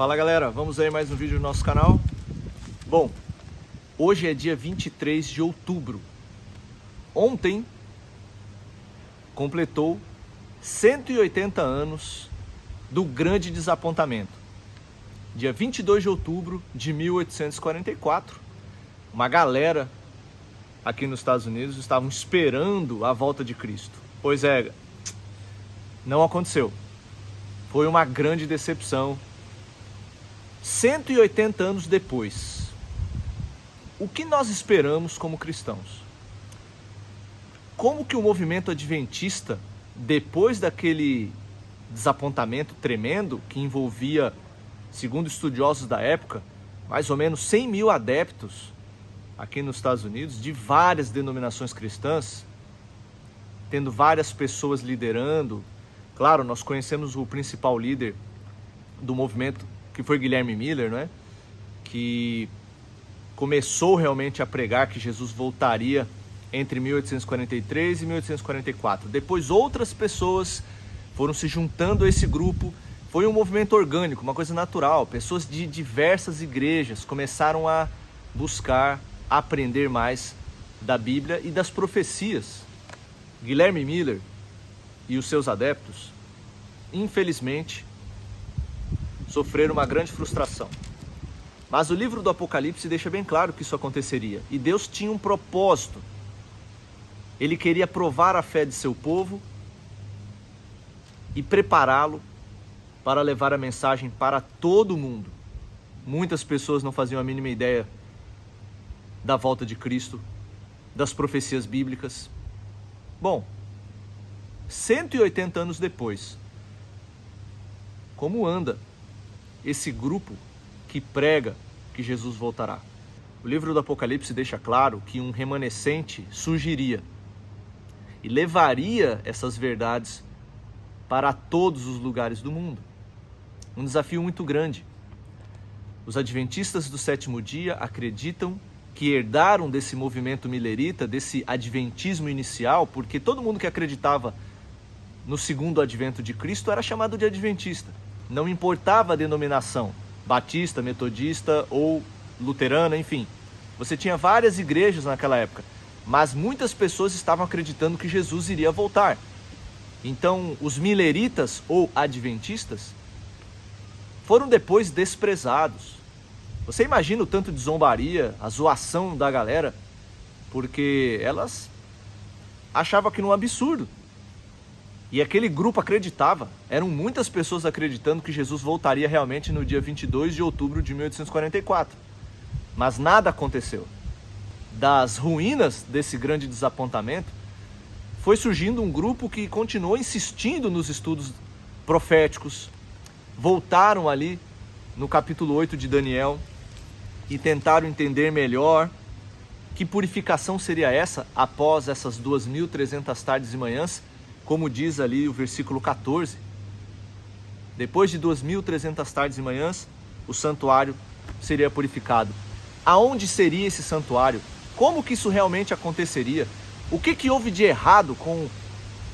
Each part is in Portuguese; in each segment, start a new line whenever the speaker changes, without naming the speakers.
Fala galera, vamos aí mais um vídeo no nosso canal. Bom, hoje é dia 23 de outubro. Ontem completou 180 anos do grande desapontamento. Dia 22 de outubro de 1844, uma galera aqui nos Estados Unidos estavam esperando a volta de Cristo. Pois é, não aconteceu. Foi uma grande decepção. 180 anos depois, o que nós esperamos como cristãos? Como que o movimento adventista, depois daquele desapontamento tremendo que envolvia, segundo estudiosos da época, mais ou menos 100 mil adeptos aqui nos Estados Unidos, de várias denominações cristãs, tendo várias pessoas liderando. Claro, nós conhecemos o principal líder do movimento, que foi Guilherme Miller, não é? Que começou realmente a pregar que Jesus voltaria entre 1843 e 1844. Depois outras pessoas foram se juntando a esse grupo. Foi um movimento orgânico, uma coisa natural. Pessoas de diversas igrejas começaram a buscar aprender mais da Bíblia e das profecias. Guilherme Miller e os seus adeptos, infelizmente, sofreram uma grande frustração. Mas o livro do Apocalipse deixa bem claro que isso aconteceria. E Deus tinha um propósito. Ele queria provar a fé de seu povo e prepará-lo para levar a mensagem para todo mundo. Muitas pessoas não faziam a mínima ideia da volta de Cristo, das profecias bíblicas. Bom, 180 anos depois, como anda esse grupo que prega que Jesus voltará? O livro do Apocalipse deixa claro que um remanescente surgiria e levaria essas verdades para todos os lugares do mundo. Um desafio muito grande. Os adventistas do sétimo dia acreditam que herdaram desse movimento milerita, desse adventismo inicial, porque todo mundo que acreditava no segundo advento de Cristo era chamado de adventista. Não importava a denominação, batista, metodista ou luterana, enfim. Você tinha várias igrejas naquela época, mas muitas pessoas estavam acreditando que Jesus iria voltar. Então, os mileritas ou adventistas foram depois desprezados. Você imagina o tanto de zombaria, a zoação da galera, porque elas achavam aquilo um absurdo. E aquele grupo acreditava, eram muitas pessoas acreditando que Jesus voltaria realmente no dia 22 de outubro de 1844. Mas nada aconteceu. Das ruínas desse grande desapontamento, foi surgindo um grupo que continuou insistindo nos estudos proféticos. Voltaram ali no capítulo 8 de Daniel e tentaram entender melhor que purificação seria essa após essas 2.300 tardes e manhãs, como diz ali o versículo 14. Depois de 2.300 tardes e manhãs, o santuário seria purificado. Aonde seria esse santuário? Como que isso realmente aconteceria? O que houve de errado com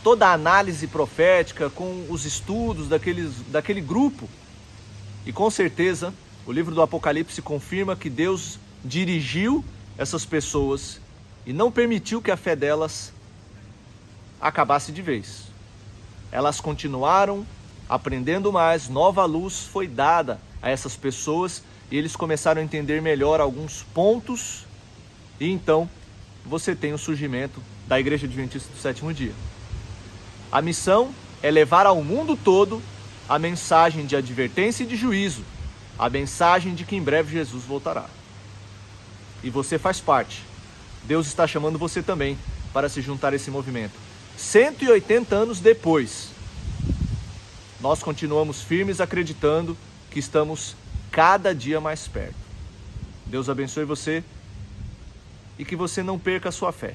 toda a análise profética, com os estudos daquele grupo? E com certeza, o livro do Apocalipse confirma que Deus dirigiu essas pessoas e não permitiu que a fé delas acabasse de vez. Elas continuaram aprendendo mais, nova luz foi dada a essas pessoas e eles começaram a entender melhor alguns pontos, e então você tem o surgimento da Igreja Adventista do Sétimo Dia. A missão é levar ao mundo todo a mensagem de advertência e de juízo, a mensagem de que em breve Jesus voltará. E você faz parte. Deus está chamando você também para se juntar a esse movimento. 180 anos depois, nós continuamos firmes acreditando que estamos cada dia mais perto. Deus abençoe você e que você não perca a sua fé,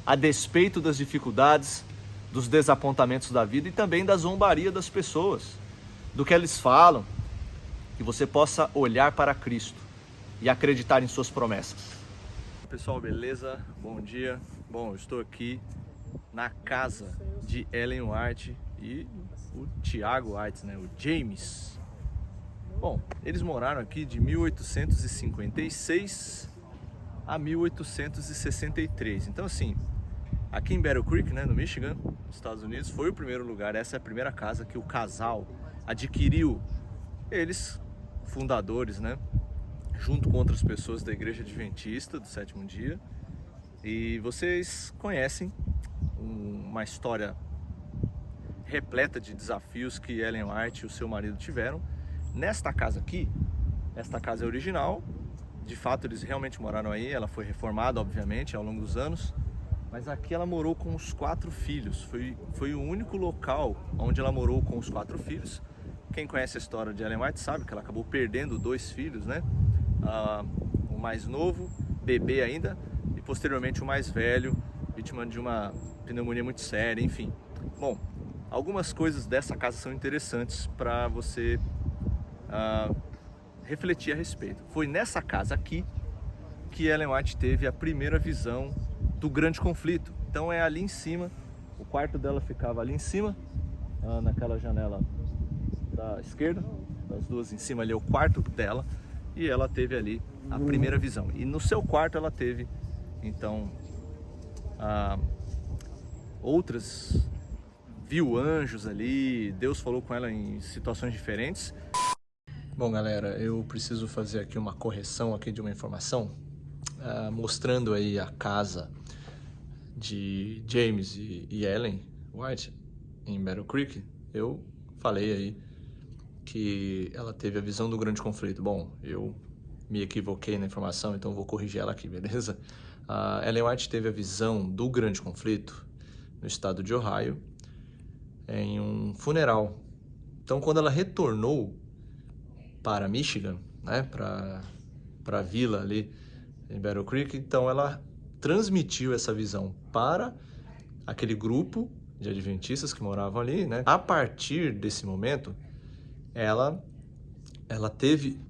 a despeito das dificuldades, dos desapontamentos da vida e também da zombaria das pessoas, do que eles falam, que você possa olhar para Cristo e acreditar em suas promessas. Pessoal, beleza? Bom dia. Bom, eu estou aqui na casa de Ellen White e o Tiago White, né? O James. Bom, eles moraram aqui de 1856 a 1863. Então, assim, aqui em Battle Creek, né, no Michigan, nos Estados Unidos, foi o primeiro lugar, essa é a primeira casa que o casal adquiriu. Eles, fundadores, né, junto com outras pessoas da Igreja Adventista do Sétimo Dia. E vocês conhecem uma história repleta de desafios que Ellen White e o seu marido tiveram. Nesta casa aqui, esta casa é original, de fato eles realmente moraram aí, ela foi reformada obviamente ao longo dos anos, mas aqui ela morou com os 4 filhos, foi o único local onde ela morou com os 4 filhos. Quem conhece a história de Ellen White sabe que ela acabou perdendo 2 filhos, né? O mais novo, bebê ainda, e posteriormente o mais velho, vítima de uma pneumonia muito séria, enfim. Bom, algumas coisas dessa casa são interessantes para você refletir a respeito. Foi nessa casa aqui que Ellen White teve a primeira visão do grande conflito. Então é ali em cima, o quarto dela ficava ali em cima, naquela janela da esquerda, as duas em cima ali é o quarto dela, e ela teve ali a primeira visão. E no seu quarto ela teve, então, outras, viu anjos ali, Deus falou com ela em situações diferentes. Bom, galera, eu preciso fazer aqui uma correção aqui de uma informação, mostrando aí a casa de James e Ellen White em Battle Creek. Eu falei aí que ela teve a visão do grande conflito. Bom, eu me equivoquei na informação, então vou corrigir ela aqui, beleza? Ellen White teve a visão do grande conflito no estado de Ohio, em um funeral. Então, quando ela retornou para Michigan, né, para a vila ali em Battle Creek, então ela transmitiu essa visão para aquele grupo de adventistas que moravam ali, né? A partir desse momento, ela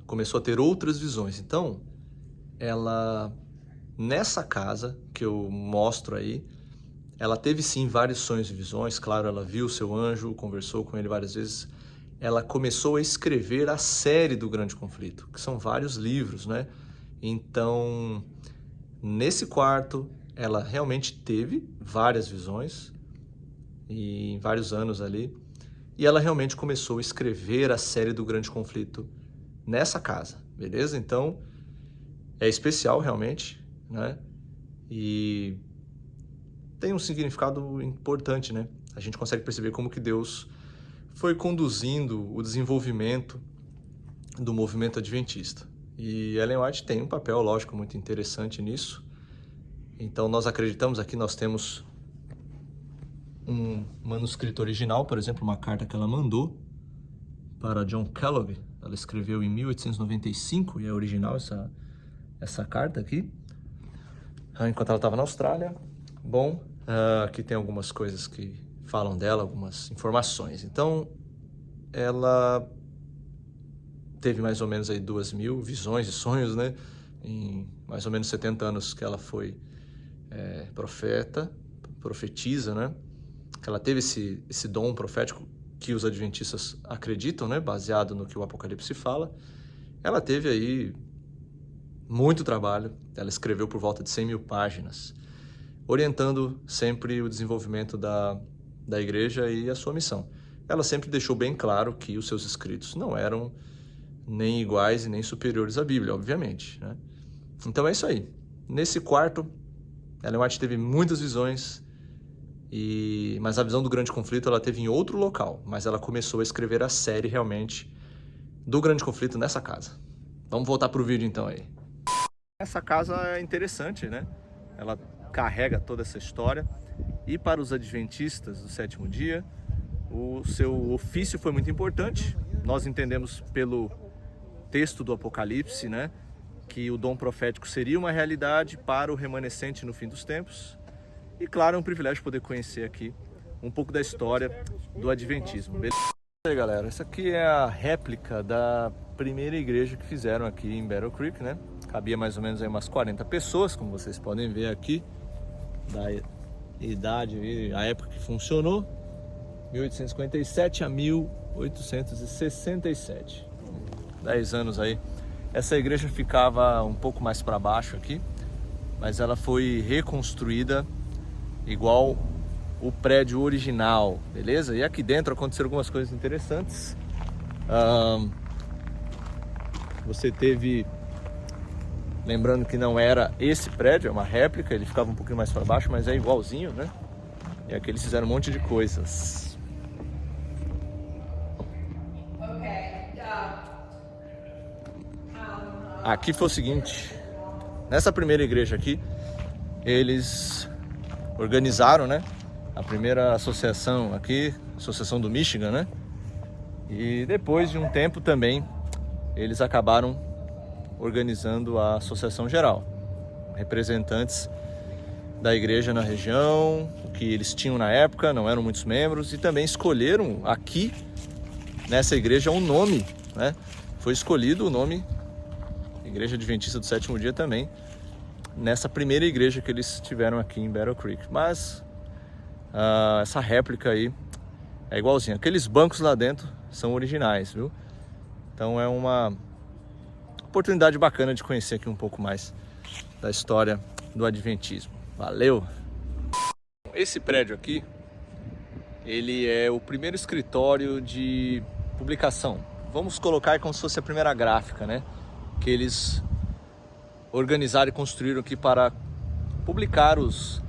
começou a ter outras visões. Então, ela, nessa casa que eu mostro aí, ela teve sim vários sonhos e visões. Claro, ela viu o seu anjo, conversou com ele várias vezes. Ela começou a escrever a série do Grande Conflito, que são vários livros, né? Então, nesse quarto, ela realmente teve várias visões, e em vários anos ali, e ela realmente começou a escrever a série do Grande Conflito nessa casa, beleza? Então, é especial realmente, né? E tem um significado importante, né? A gente consegue perceber como que Deus foi conduzindo o desenvolvimento do movimento adventista. E Ellen White tem um papel, lógico, muito interessante nisso. Então, nós acreditamos aqui, nós temos um manuscrito original, por exemplo, uma carta que ela mandou para John Kellogg. Ela escreveu em 1895, e é original essa carta aqui, enquanto ela estava na Austrália. Bom, aqui tem algumas coisas que falam dela, algumas informações. Então, ela teve mais ou menos aí 2.000 visões e sonhos, né? Em mais ou menos 70 anos que ela foi profetiza, né? Que ela teve esse dom profético que os adventistas acreditam, né? Baseado no que o Apocalipse fala. Ela teve aí muito trabalho. Ela escreveu por volta de 100.000 páginas, orientando sempre o desenvolvimento da igreja e a sua missão. Ela sempre deixou bem claro que os seus escritos não eram nem iguais e nem superiores à Bíblia, obviamente, né? Então é isso aí. Nesse quarto, Ellen White teve muitas visões, mas a visão do grande conflito ela teve em outro local, mas ela começou a escrever a série realmente do grande conflito nessa casa. Vamos voltar para o vídeo então aí. Essa casa é interessante, né? Ela carrega toda essa história, e para os adventistas do sétimo dia, o seu ofício foi muito importante. Nós entendemos pelo texto do Apocalipse, né, que o dom profético seria uma realidade para o remanescente no fim dos tempos. E claro, é um privilégio poder conhecer aqui um pouco da história do adventismo. Beleza? E aí, galera, essa aqui é a réplica da primeira igreja que fizeram aqui em Battle Creek, né? Cabia mais ou menos aí umas 40 pessoas, como vocês podem ver aqui, da idade e a época que funcionou, 1857 a 1867. 10 anos aí. Essa igreja ficava um pouco mais para baixo aqui, mas ela foi reconstruída igual o prédio original, beleza? E aqui dentro aconteceram algumas coisas interessantes. Você teve, lembrando que não era esse prédio, é uma réplica, ele ficava um pouquinho mais para baixo, mas é igualzinho, né? E aqui eles fizeram um monte de coisas. Aqui foi o seguinte, nessa primeira igreja aqui, eles organizaram, né, a primeira associação aqui, Associação do Michigan, né? E depois de um tempo também, eles acabaram organizando a Associação Geral. Representantes da igreja na região, o que eles tinham na época, não eram muitos membros, e também escolheram aqui, nessa igreja, um nome, né? Foi escolhido o nome Igreja Adventista do Sétimo Dia também, nessa primeira igreja que eles tiveram aqui em Battle Creek. Mas essa réplica aí é igualzinha. Aqueles bancos lá dentro são originais, viu? Então é uma oportunidade bacana de conhecer aqui um pouco mais da história do Adventismo. Valeu! Esse prédio aqui, ele é o primeiro escritório de publicação. Vamos colocar como se fosse a primeira gráfica, né? Que eles organizaram e construíram aqui para publicar os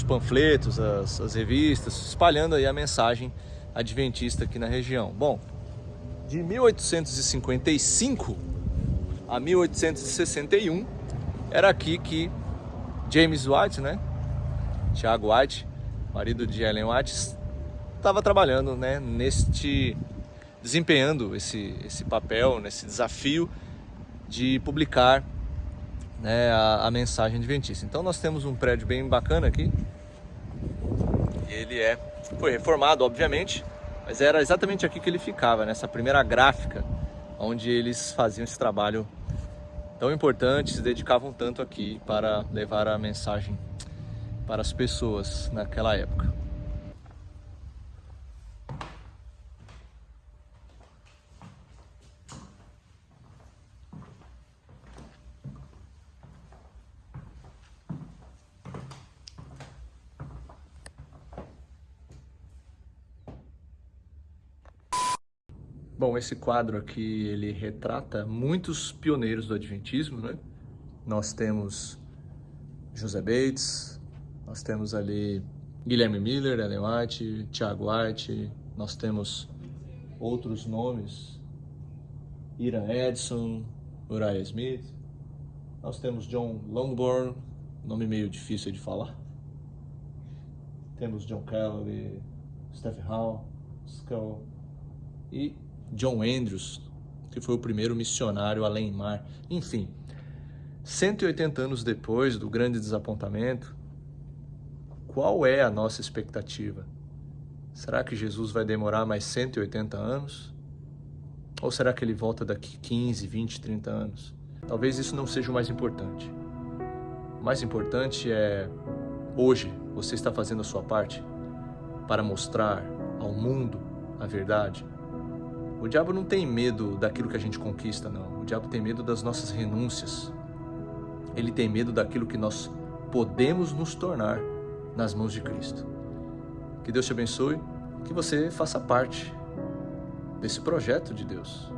panfletos, as revistas, espalhando aí a mensagem adventista aqui na região. Bom, de 1855 a 1861, era aqui que James White, né, Tiago White, marido de Ellen White, estava trabalhando, né, desempenhando esse papel, nesse desafio de publicar, né, a mensagem adventista. Então nós temos um prédio bem bacana aqui. Ele foi reformado, obviamente, mas era exatamente aqui que ele ficava, nessa primeira gráfica, onde eles faziam esse trabalho tão importante, se dedicavam tanto aqui para levar a mensagem para as pessoas naquela época. Bom, esse quadro aqui, ele retrata muitos pioneiros do Adventismo, né? Nós temos José Bates, nós temos ali Guilherme Miller, Ellen White, Tiago White, nós temos outros nomes, Hiram Edson, Uriah Smith, nós temos John Longbourn, nome meio difícil de falar, temos John Calvary, Stephen Hall, Skull e John Andrews, que foi o primeiro missionário além-mar. Enfim, 180 anos depois do grande desapontamento, qual é a nossa expectativa? Será que Jesus vai demorar mais 180 anos? Ou será que ele volta daqui 15, 20, 30 anos? Talvez isso não seja o mais importante. O mais importante é, hoje, você está fazendo a sua parte para mostrar ao mundo a verdade? O diabo não tem medo daquilo que a gente conquista, não. O diabo tem medo das nossas renúncias. Ele tem medo daquilo que nós podemos nos tornar nas mãos de Cristo. Que Deus te abençoe, que você faça parte desse projeto de Deus,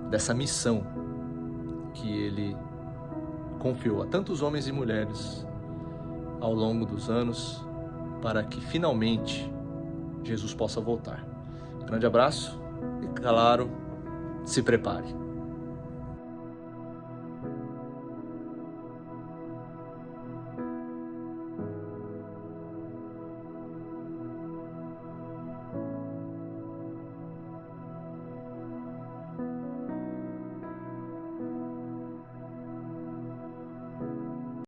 dessa missão que Ele confiou a tantos homens e mulheres ao longo dos anos, para que finalmente Jesus possa voltar. Grande abraço. E claro, se prepare.